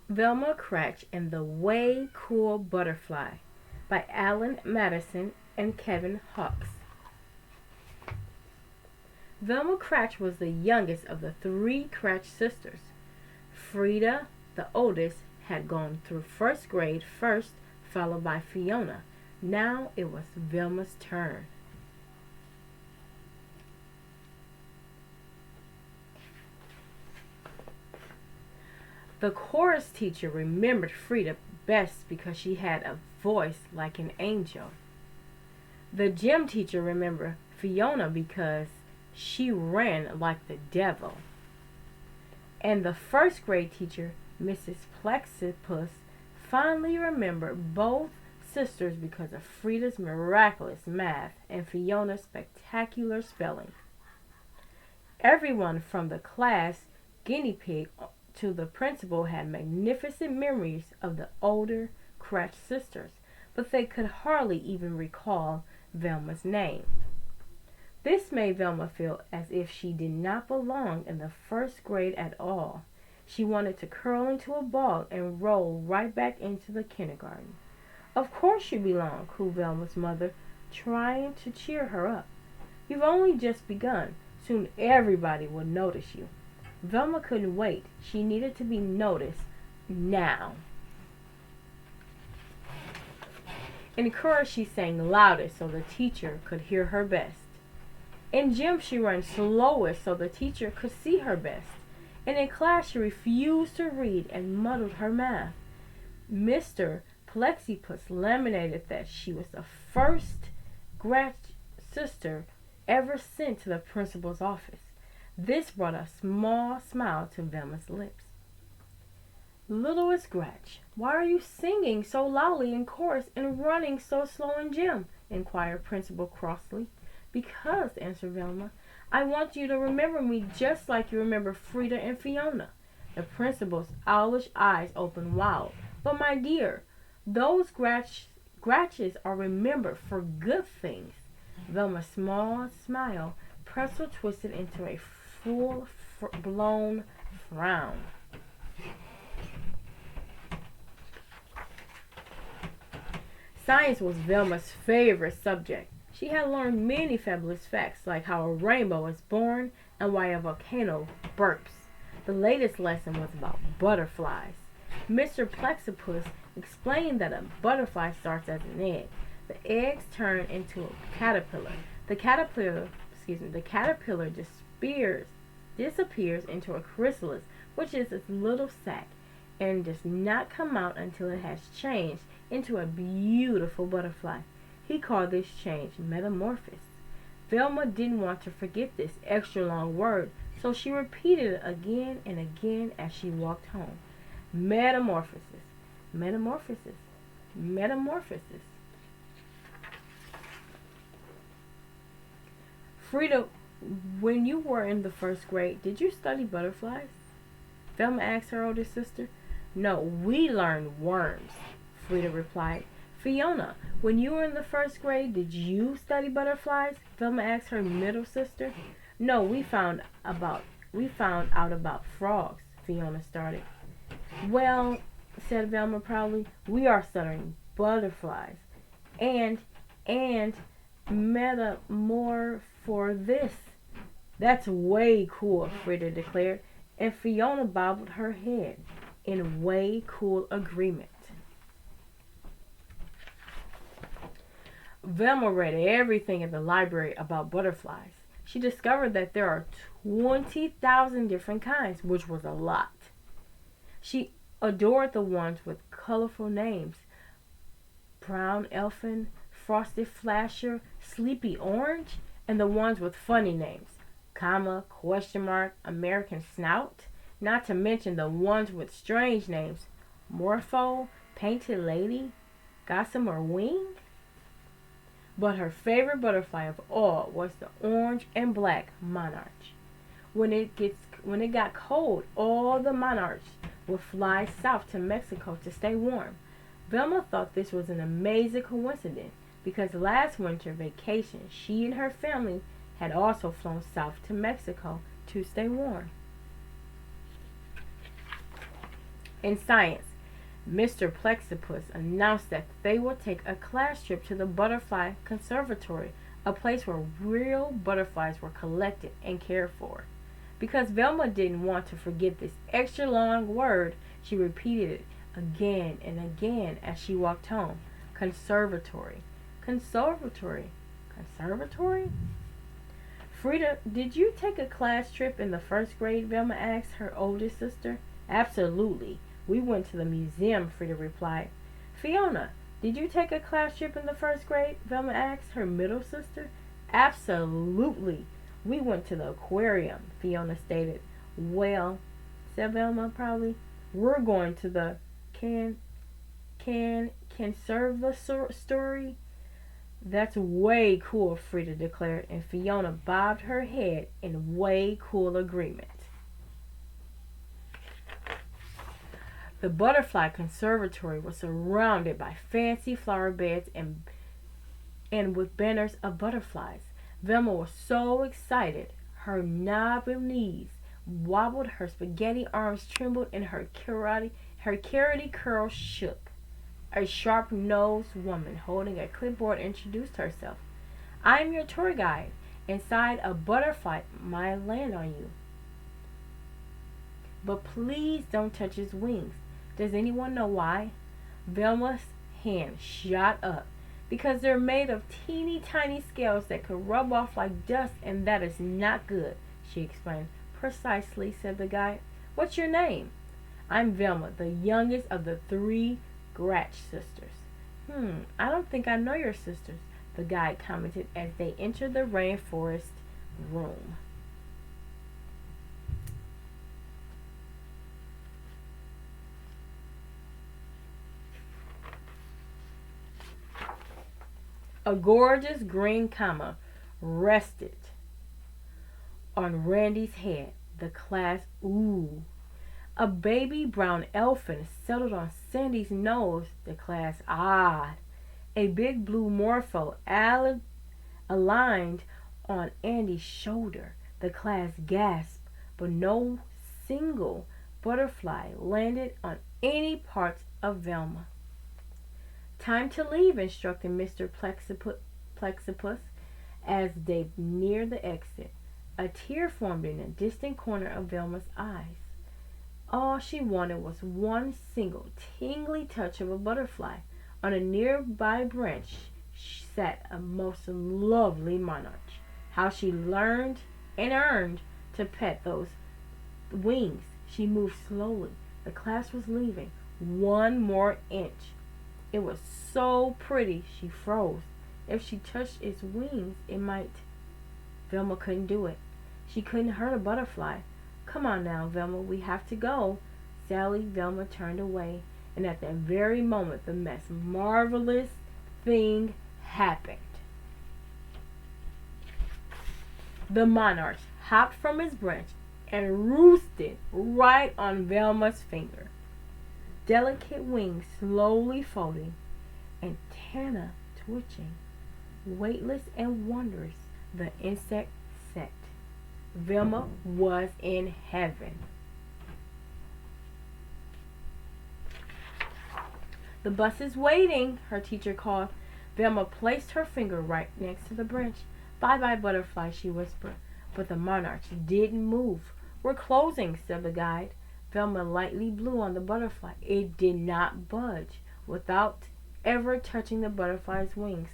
Velma Gratch and the Way Cool Butterfly by Alan Madison and Kevin Hawkes. Velma Gratch was the youngest of the three Gratch sisters. Frida, the oldest, had gone through first grade first, followed by Fiona. Now it was Velma's turn. The chorus teacher remembered Frida best because she had a voice like an angel. The gym teacher remembered Fiona because she ran like the devil. And the first grade teacher, Mrs. Plexippus, fondly remembered both sisters because of Frida's miraculous math and Fiona's spectacular spelling. Everyone from the class guinea pig to the principal had magnificent memories of the older Gratch sisters, but they could hardly even recall Velma's name. This made Velma feel as if she did not belong in the first grade at all. She wanted to curl into a ball and roll right back into the kindergarten. Of course you belong, cooed Velma's mother, trying to cheer her up. You've only just begun. Soon everybody will notice you. Velma couldn't wait. She needed to be noticed now. In chorus she sang loudest so the teacher could hear her best. In gym she ran slowest so the teacher could see her best. And in class she refused to read and muddled her math. Mr. Plexippus laminated that she was the first Gratch sister ever sent to the principal's office. This brought a small smile to Velma's lips. Littlest Gratch, why are you singing so loudly in chorus and running so slow in gym? Inquired Principal crossly. Because, answered Velma, I want you to remember me just like you remember Frida and Fiona. The principal's owlish eyes opened wide. But my dear, those Gratches are remembered for good things. Velma's small smile pretzel twisted into a full-blown frown. Science was Velma's favorite subject. She had learned many fabulous facts like how a rainbow is born and why a volcano burps. The latest lesson was about butterflies. Mr. Plexippus explained that a butterfly starts as an egg. The eggs turn into a caterpillar. The caterpillar disappears into a chrysalis, which is its little sac, and does not come out until it has changed into a beautiful butterfly. He called this change metamorphosis. Velma didn't want to forget this extra long word, so she repeated it again and again as she walked home. Metamorphosis, metamorphosis, metamorphosis. Frida, when you were in the first grade, did you study butterflies? Velma asked her older sister. No, we learned worms, Frida replied. Fiona, when you were in the first grade, did you study butterflies? Velma asked her middle sister. No, we found out about frogs, Fiona started. Well, said Velma proudly, we are studying butterflies. And metamorphosis. That's way cool, Frida declared, and Fiona bobbed her head in way cool agreement. Velma read everything in the library about butterflies. She discovered that there are 20,000 different kinds, which was a lot. She adored the ones with colorful names. Brown elfin, frosted flasher, sleepy orange, and the ones with funny names. Comma, question mark, American snout, not to mention the ones with strange names. Morpho, painted lady, gossamer wing. But her favorite butterfly of all was the orange and black monarch. When it got cold, all the monarchs would fly south to Mexico to stay warm. Velma thought this was an amazing coincidence because last winter vacation she and her family had also flown south to Mexico to stay warm. In science, Mr. Plexipus announced that they would take a class trip to the Butterfly Conservatory, a place where real butterflies were collected and cared for. Because Velma didn't want to forget this extra long word, she repeated it again and again as she walked home. Conservatory. Conservatory. Conservatory? Frida, did you take a class trip in the first grade? Velma asked her oldest sister. Absolutely. We went to the museum, Frida replied. Fiona, did you take a class trip in the first grade? Velma asked her middle sister. Absolutely. We went to the aquarium, Fiona stated. Well, said Velma proudly, we're going to the can serve the story. That's way cool, Frida declared, and Fiona bobbed her head in way cool agreement. The Butterfly Conservatory was surrounded by fancy flower beds and with banners of butterflies. Velma was so excited, her knobby knees wobbled, her spaghetti arms trembled, and her carroty curls shook. A sharp-nosed woman holding a clipboard introduced herself. I'm your tour guide. Inside, a butterfly might land on you. But please don't touch his wings. Does anyone know why? Velma's hand shot up. Because they're made of teeny tiny scales that could rub off like dust, and that is not good, she explained. Precisely, said the guide. What's your name? I'm Velma, the youngest of the 3 Gratch sisters. I don't think I know your sisters, the guide commented as they entered the rainforest room. A gorgeous green comma rested on Randy's head. The class ooh. A baby brown elephant settled on Sandy's nose. The class ah. A big blue morpho aligned on Andy's shoulder. The class gasped, but no single butterfly landed on any parts of Velma. Time to leave, instructed Mr. Plexipus as they neared the exit. A tear formed in a distant corner of Velma's eyes. All she wanted was one single tingly touch of a butterfly. On a nearby branch sat a most lovely monarch. How she learned and earned to pet those wings. She moved slowly. The class was leaving. One more inch. It was so pretty, she froze. If she touched its wings, it might. Velma couldn't do it. She couldn't hurt a butterfly. Come on now, Velma, we have to go. Sadly, Velma turned away, and at that very moment, the most marvelous thing happened. The monarch hopped from his branch and roosted right on Velma's finger. Delicate wings slowly folding, antenna twitching, weightless and wondrous, the insect set. Velma was in heaven. The bus is waiting, her teacher called. Velma placed her finger right next to the branch. Bye-bye, butterfly, she whispered. But the monarch didn't move. We're closing, said the guide. Velma lightly blew on the butterfly. It did not budge without ever touching the butterfly's wings.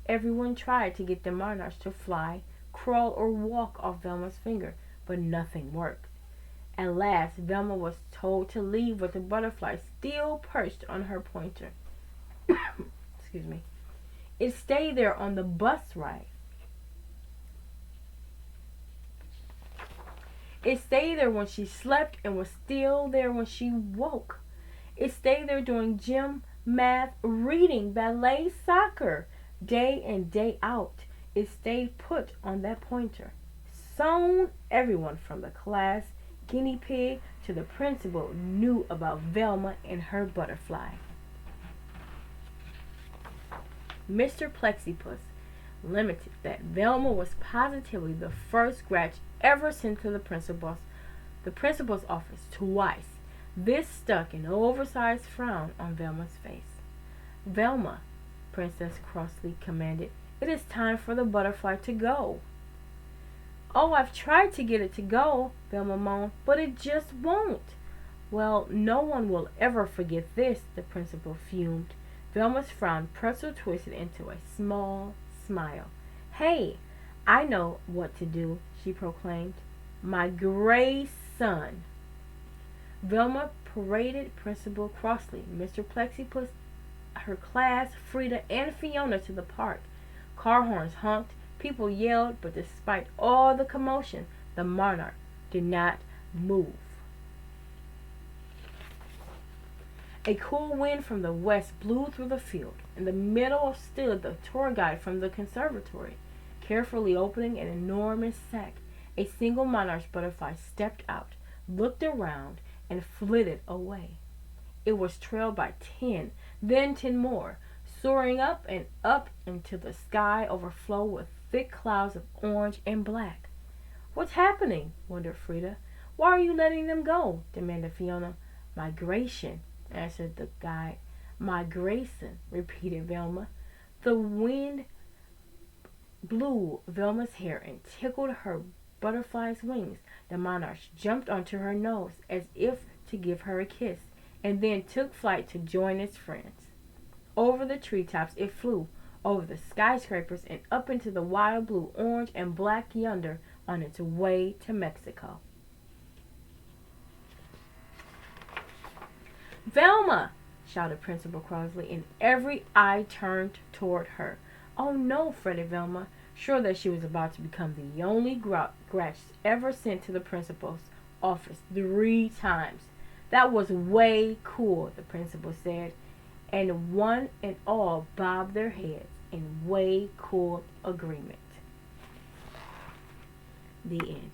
Everyone tried to get the monarch to fly, crawl, or walk off Velma's finger, but nothing worked. At last, Velma was told to leave with the butterfly still perched on her pointer. Excuse me. It stayed there on the bus ride. It stayed there when she slept and was still there when she woke. It stayed there doing gym, math, reading, ballet, soccer, day in, day out. It stayed put on that pointer. Soon, everyone from the class, guinea pig, to the principal knew about Velma and her butterfly. Mr. Plexipus lamented that Velma was positively the first Gratch ever sent to the principal's office twice. This stuck an oversized frown on Velma's face. Velma, Princess Crossley commanded, it is time for the butterfly to go. Oh, I've tried to get it to go, Velma moaned, but it just won't. Well, no one will ever forget this, the principal fumed. Velma's frown pretzel twisted into a small smile. Hey, I know what to do, she proclaimed. My gray son. Velma paraded Principal Crossley, Mr. Plexipus, her class, Frida, and Fiona to the park. Car horns honked, people yelled, but despite all the commotion, the monarch did not move. A cool wind from the west blew through the field. In the middle stood the tour guide from the conservatory, carefully opening an enormous sack. A single monarch butterfly stepped out, looked around, and flitted away. It was trailed by 10, then 10 more, soaring up and up until the sky overflowed with thick clouds of orange and black. What's happening? Wondered Frida. Why are you letting them go? Demanded Fiona. Migration, answered the guide. Migration, repeated Velma. The wind blew Velma's hair and tickled her butterfly's wings. The monarch jumped onto her nose as if to give her a kiss, and then took flight to join its friends. Over the treetops it flew, over the skyscrapers and up into the wild blue, orange, and black yonder on its way to Mexico. Velma! Shouted Principal Crossley, and every eye turned toward her. Oh no, fretted Velma, sure that she was about to become the only Gratch ever sent to the principal's office 3 times. That was way cool, the principal said, and one and all bobbed their heads in way cool agreement. The end.